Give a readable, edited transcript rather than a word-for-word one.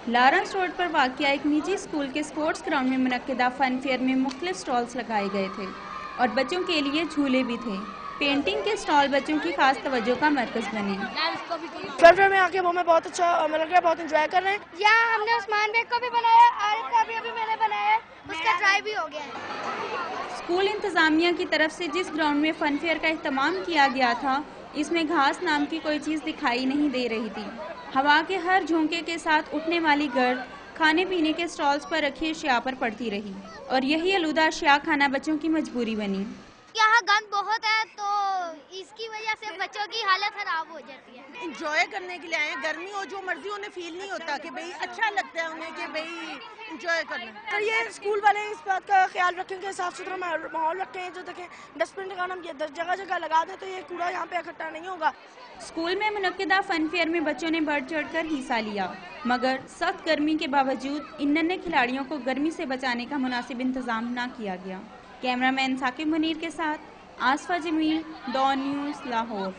Lawrence road पर वाक़या एक निजी स्कूल के स्पोर्ट्स ग्राउंड में मुनक्किदा फन फेयर में मुख्तलिफ स्टॉल्स लगाए गए थे और बच्चों के लिए झूले भी थे। पेंटिंग के स्टॉल बच्चों की खास तवज्जो का मरकज बने। फन फेयर में आके वो मैं बहुत अच्छा लग रहा है, बहुत एंजॉय कर रहे हैं। यहाँ हमने उस्मान बेग को भी बनाया, आरिफ का भी अभी मैंने बनाया है, उसका ट्राई भी हो गया है। स्कूल इंतजामिया की तरफ से जिस ग्राउंड में फन फेयर का एहतमाम किया गया था, इसमें घास नाम की कोई चीज़ दिखाई नहीं दे रही थी। हवा के हर झोंके के साथ उठने वाली गर्द खाने पीने के स्टॉल्स पर रखी अशिया पर पड़ती रही और यही आलूदा अशिया खाना बच्चों की मजबूरी बनी। यहाँ गंद बहुत है तो इसकी वजह से बच्चों की हालत खराब हो जाती है। इंजॉय करने के लिए आए हैं, गर्मी हो जो मर्जी उन्हें फील नहीं होता कि भाई अच्छा लगता है उन्हें कि भाई इंजॉय करना। तो ये स्कूल वाले इस बात का ख्याल रखें कि साफ सुथरा माहौल रखें, जो देखें डस्टबिन का हम जगह जगह लगा दें तो ये कूड़ा यहाँ पे इकट्ठा नहीं होगा। स्कूल में मुनक्किदा फन फेयर में बच्चों ने बढ़ चढ़ कर हिस्सा लिया, मगर सख्त गर्मी के बावजूद इन नन्हे खिलाड़ियों को गर्मी से बचाने का मुनासिब इंतजाम न किया गया। कैमरामैन साकिब मुनीर के साथ आसफा जमील, डॉन न्यूज़, लाहौर।